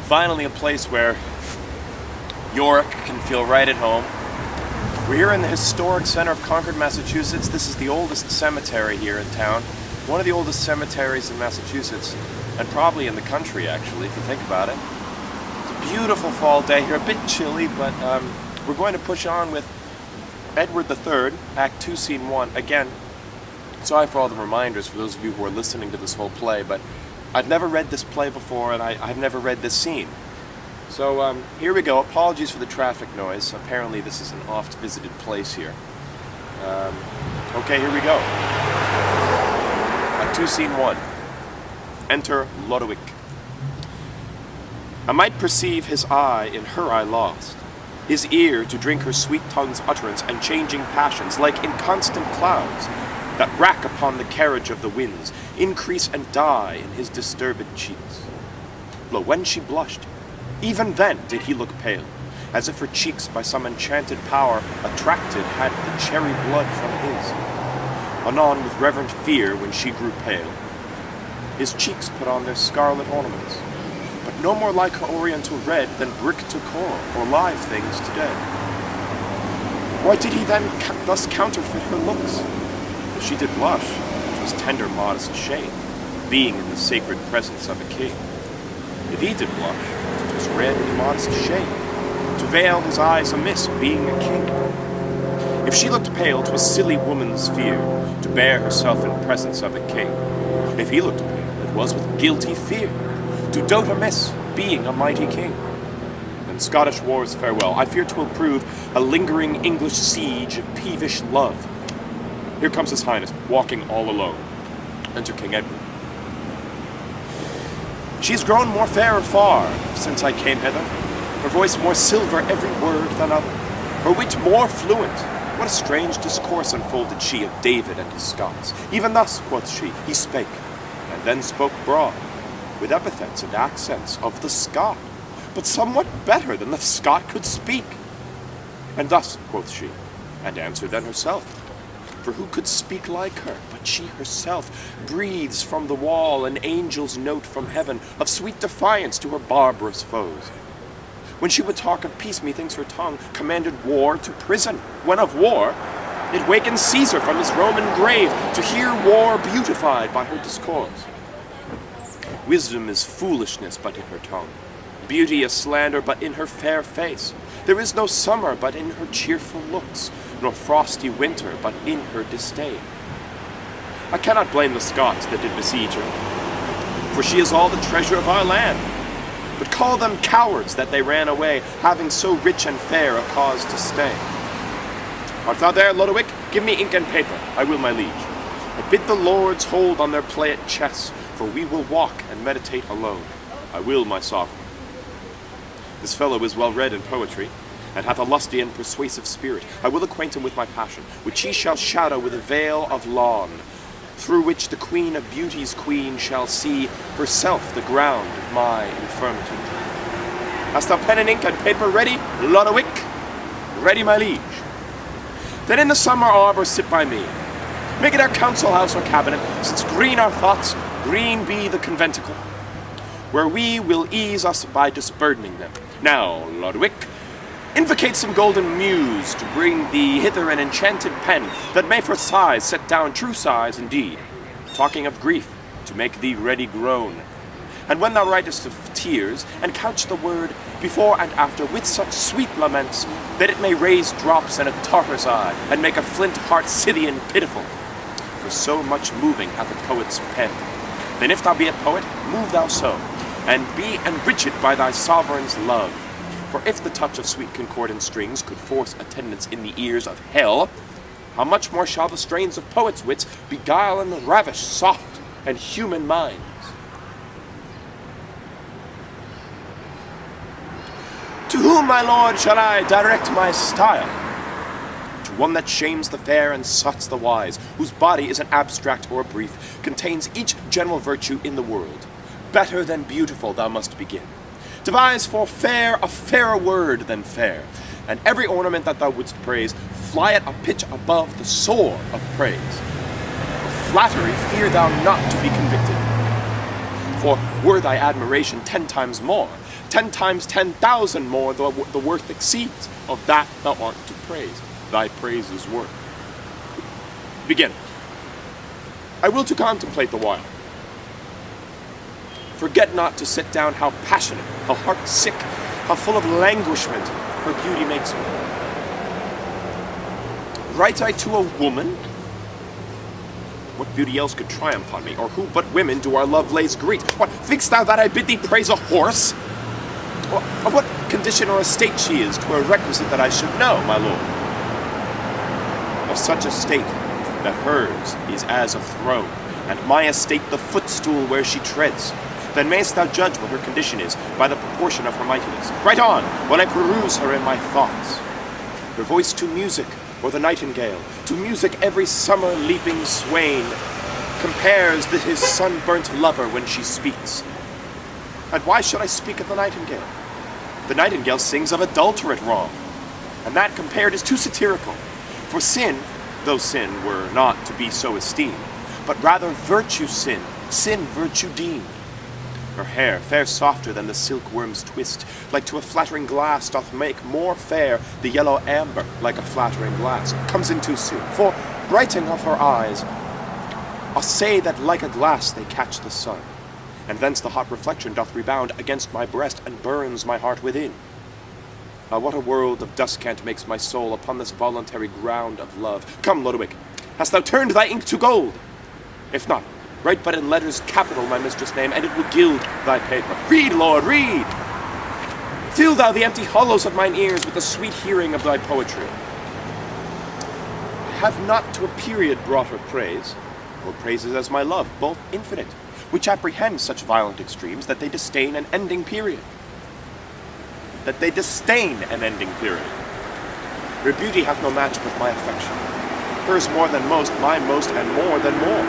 Finally a place where Yorick can feel right at home. We're here in the historic center of Concord, Massachusetts. This is the oldest cemetery here in town. One of the oldest cemeteries in Massachusetts, and probably in the country, actually, if you think about it. It's a beautiful fall day here, a bit chilly, but we're going to push on with Edward III, Act 2, Scene 1. Again, sorry for all the reminders for those of you who are listening to this whole play, but I've never read this play before, and I've never read this scene. So here we go. Apologies for the traffic noise. Apparently this is an oft-visited place here. Okay, here we go. Act 2, Scene 1. Enter Lodowick. I might perceive his eye in her I lost, his ear to drink her sweet tongue's utterance and changing passions, like inconstant clouds, that rack upon the carriage of the winds, increase and die in his disturbed cheeks. Lo, when she blushed, even then did he look pale, as if her cheeks by some enchanted power attracted had the cherry blood from his. Anon with reverent fear when she grew pale, his cheeks put on their scarlet ornaments, but no more like her oriental red than brick to coral, or live things today. Why did he then thus counterfeit her looks? If she did blush, it was tender modest shame, being in the sacred presence of a king. If he did blush, it was red immodest shame, to veil his eyes amiss, being a king. If she looked pale, 'twas silly woman's fear, to bear herself in presence of a king. If he looked pale, it was with guilty fear, to dote amiss, being a mighty king. And Scottish wars farewell, I fear 'twill prove a lingering English siege of peevish love. Here comes his highness, walking all alone. Enter King Edward. She's grown more fairer far since I came hither, her voice more silver every word than other, her wit more fluent. What a strange discourse unfolded she of David and his Scots. Even thus, quoth she, he spake, and then spoke broad, with epithets and accents of the Scot, but somewhat better than the Scot could speak. And thus, quoth she, and answered then herself, for who could speak like her, but she herself breathes from the wall an angel's note from heaven of sweet defiance to her barbarous foes. When she would talk of peace, methinks her tongue commanded war to prison. When of war, it wakens Caesar from his Roman grave to hear war beautified by her discourse. Wisdom is foolishness but in her tongue, beauty a slander but in her fair face. There is no summer but in her cheerful looks, nor frosty winter but in her disdain. I cannot blame the Scots that did besiege her, for she is all the treasure of our land. But call them cowards that they ran away, having so rich and fair a cause to stay. Art thou there, Lodowick? Give me ink and paper, I will, my liege. I bid the lords hold on their play at chess, for we will walk and meditate alone. I will, my sovereign. This fellow is well read in poetry, and hath a lusty and persuasive spirit. I will acquaint him with my passion, which he shall shadow with a veil of lawn, through which the queen of beauty's queen shall see herself the ground of my infirmity. Hast thou pen and ink and paper ready, Lodowick? Ready, my liege. Then in the summer arbor sit by me. Make it our council house or cabinet, since green our thoughts, green be the conventicle, where we will ease us by disburdening them. Now, Lodowick, invocate some golden muse to bring thee hither an enchanted pen that may for sighs set down true sighs indeed, talking of grief, to make thee ready groan. And when thou writest of tears, and couch the word before and after with such sweet laments, that it may raise drops in a Tartar's eye, and make a flint heart Scythian pitiful. For so much moving hath a poet's pen. Then if thou be a poet, move thou so, and be enriched by thy sovereign's love. For if the touch of sweet concordant strings could force attendance in the ears of hell, how much more shall the strains of poets' wits beguile and ravish soft and human minds? To whom, my lord, shall I direct my style? To one that shames the fair and sots the wise, whose body is an abstract or brief, contains each general virtue in the world. Better than beautiful thou must begin. Devise for fair a fairer word than fair, and every ornament that thou wouldst praise, fly it a pitch above the soar of praise. For flattery fear thou not to be convicted, for were thy admiration 10 times more, 10 times 10,000 more the worth exceeds of that thou art to praise, thy praise is worth. Begin. I will to contemplate the while. Forget not to sit down how passionate, how heart sick, how full of languishment her beauty makes me. Write I to a woman? What beauty else could triumph on me, or who but women do our love lays greet? What, think'st thou that I bid thee praise a horse? Or of what condition or estate she is, 'twere requisite that I should know, my lord. Of such a state, that hers is as a throne, and my estate the footstool where she treads. Then mayst thou judge what her condition is, by the proportion of her mightiness. Write on, while I peruse her in my thoughts. Her voice to music, or the nightingale, to music every summer leaping swain, compares his sunburnt lover when she speaks. And why should I speak of the nightingale? The nightingale sings of adulterate wrong, and that compared is too satirical. For sin, though sin were not to be so esteemed, but rather virtue sin virtue deemed. Her hair, fair softer than the silkworm's twist, like to a flattering glass doth make more fair the yellow amber, like a flattering glass, comes in too soon. For, writing of her eyes, I'll say that like a glass they catch the sun, and thence the hot reflection doth rebound against my breast, and burns my heart within. What a world of descant makes my soul upon this voluntary ground of love. Come, Lodowick, hast thou turned thy ink to gold? If not, write but in letters capital my mistress' name, and it will gild thy paper. Read, Lord, read! Fill thou the empty hollows of mine ears with the sweet hearing of thy poetry. Have not to a period brought her praise, or praises as my love, both infinite, which apprehend such violent extremes that they disdain an ending period. Her beauty hath no match but my affection. Hers more than most, my most, and more than more.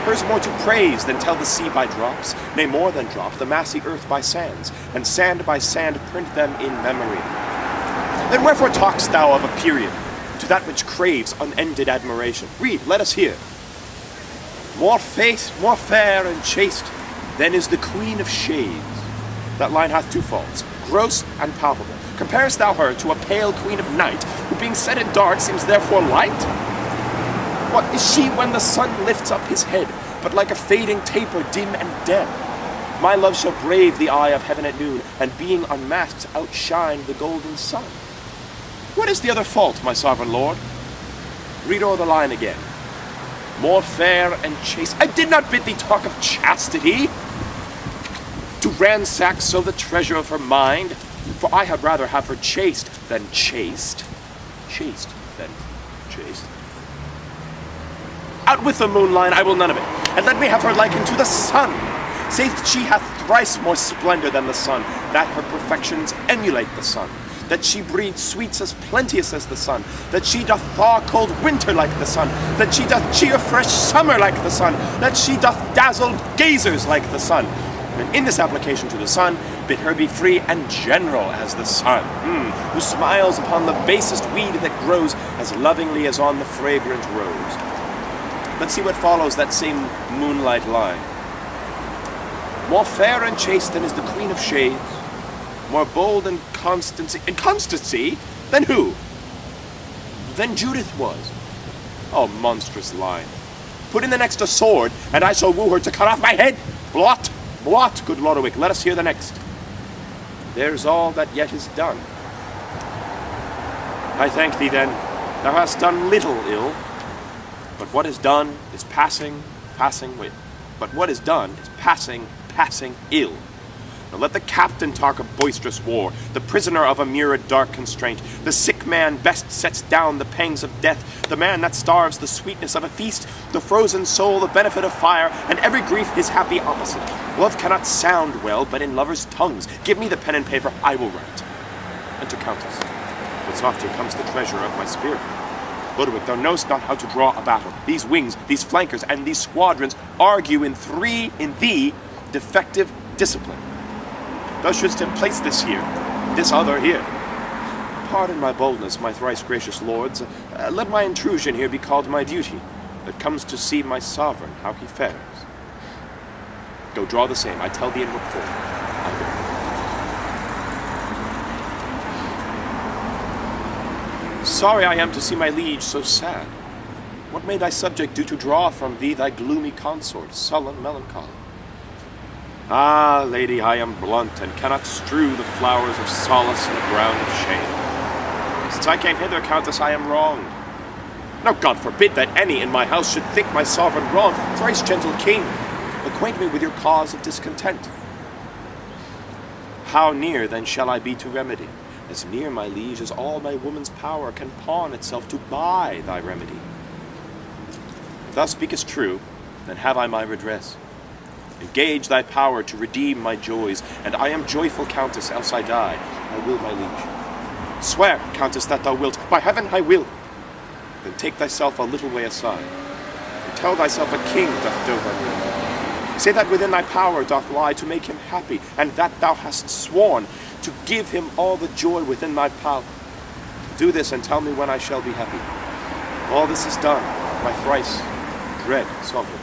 Hers more to praise than tell the sea by drops, nay more than drop the massy earth by sands, and sand by sand print them in memory. Then wherefore talk'st thou of a period, to that which craves unended admiration? Read, let us hear. More fair and chaste than is the queen of shades. That line hath two faults, gross and palpable. Comparest thou her to a pale queen of night, who being set in dark seems therefore light? What is she when the sun lifts up his head, but like a fading taper dim and dead? My love shall brave the eye of heaven at noon, and being unmasked outshine the golden sun. What is the other fault, my sovereign lord? Read o'er the line again. More fair and chaste. I did not bid thee talk of chastity, to ransack so the treasure of her mind, for I had rather have her chaste than chaste. Chaste than chaste. Out with the moonline, I will none of it, and let me have her likened to the sun. Saith she hath thrice more splendor than the sun, that her perfections emulate the sun, that she breeds sweets as plenteous as the sun, that she doth thaw cold winter like the sun, that she doth cheer fresh summer like the sun, that she doth dazzle gazers like the sun. And in this application to the sun, bid her be free and general as the sun, who smiles upon the basest weed that grows as lovingly as on the fragrant rose. Let's see what follows that same moonlight line. More fair and chaste than is the queen of shades, more bold in constancy. In constancy? Than who? Than Judith was. Oh, monstrous line. Put in the next a sword, and I shall woo her to cut off my head. Blot, blot, good Lodowick, let us hear the next. There's all that yet is done. I thank thee then, thou hast done little ill, but what is done is passing ill. Now let the captain talk of boisterous war, the prisoner of a mirrored dark constraint. The sick man best sets down the pangs of death, the man that starves the sweetness of a feast, the frozen soul the benefit of fire, and every grief his happy opposite. Love cannot sound well but in lovers' tongues. Give me the pen and paper, I will write. And to Countess, but softer comes the treasure of my spirit. Lodowick, thou knowst not how to draw a battle. These wings, these flankers, and these squadrons argue in thee defective discipline. Thou shouldst have placed this here, this other here. Pardon my boldness, my thrice gracious lords. Let my intrusion here be called my duty, that comes to see my sovereign how he fares. Go, draw the same. I tell thee in book 4. Sorry I am to see my liege so sad. What may thy subject do to draw from thee thy gloomy consort, sullen melancholy? Ah, lady, I am blunt, and cannot strew the flowers of solace in a ground of shame. Since I came hither, Countess, I am wronged. Now God forbid that any in my house should think my sovereign wrong. Thrice gentle king, acquaint me with your cause of discontent. How near then shall I be to remedy? As near, my liege, as all my woman's power can pawn itself to buy thy remedy. If thou speakest true, then have I my redress. Engage thy power to redeem my joys, and I am joyful, Countess, else I die. I will, my liege. Swear, Countess, that thou wilt. By heaven, I will. Then take thyself a little way aside, and tell thyself a king doth dote on thee. Say that within thy power doth lie to make him happy, and that thou hast sworn to give him all the joy within thy power. Do this, and tell me when I shall be happy. All this is done, my thrice dread sovereign.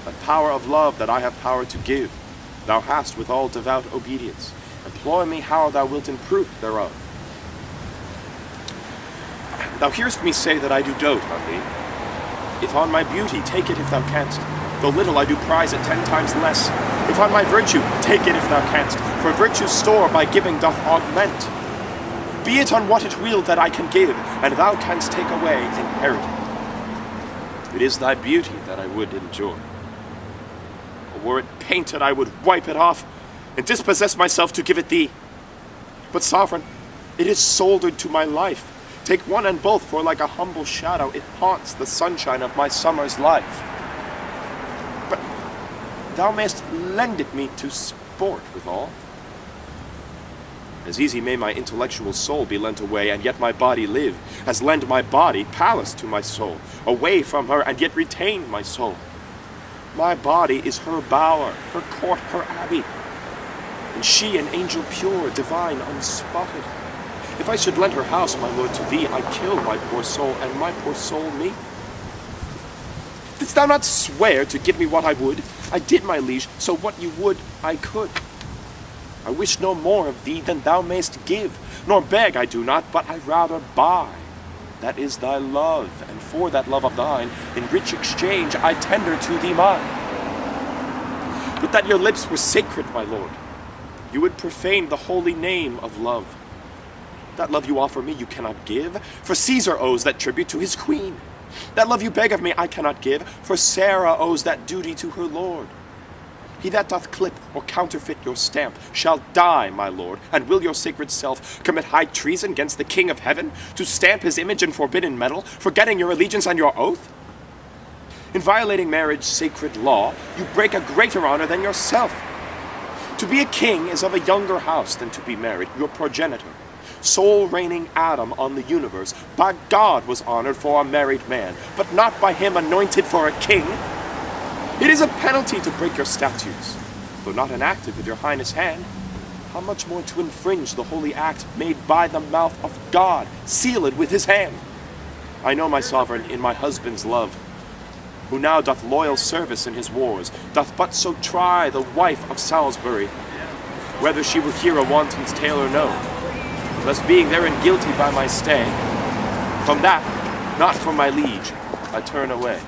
The power of love that I have power to give, thou hast with all devout obedience. Employ me how thou wilt in proof thereof. Thou hearest me say that I do dote on thee. If on my beauty, take it if thou canst. Though little, I do prize it 10 times less. If on my virtue, take it if thou canst. For virtue's store by giving doth augment. Be it on what it will that I can give, and thou canst take away inheritance. It is thy beauty that I would enjoy. Or were it painted, I would wipe it off, and dispossess myself to give it thee. But sovereign, it is soldered to my life. Take one and both, for like a humble shadow, it haunts the sunshine of my summer's life. But thou mayst lend it me to sport withal. As easy may my intellectual soul be lent away, and yet my body live, as lend my body palace to my soul, away from her, and yet retain my soul. My body is her bower, her court, her abbey, and she an angel pure, divine, unspotted. If I should lend her house, my lord, to thee, I'd kill my poor soul, and my poor soul me. Didst thou not swear to give me what I would? I did, my liege, so what you would, I could. I wish no more of thee than thou mayst give, nor beg I do not, but I rather buy. That is thy love, and for that love of thine, in rich exchange I tender to thee mine. But that your lips were sacred, my lord, you would profane the holy name of love. That love you offer me you cannot give, for Caesar owes that tribute to his queen. That love you beg of me I cannot give, for Sarah owes that duty to her lord. He that doth clip or counterfeit your stamp shall die, my lord, and will your sacred self commit high treason against the King of heaven, to stamp his image in forbidden metal, forgetting your allegiance and your oath? In violating marriage's sacred law, you break a greater honor than yourself. To be a king is of a younger house than to be married, your progenitor. Sole reigning Adam on the universe, by God was honored for a married man, but not by him anointed for a king. It is a penalty to break your statutes, though not enacted with your highness' hand. How much more to infringe the holy act made by the mouth of God, sealed with his hand? I know my sovereign in my husband's love, who now doth loyal service in his wars, doth but so try the wife of Salisbury, whether she will hear a wanton's tale or no. Thus being therein guilty by my stay, from that, not from my liege, I turn away.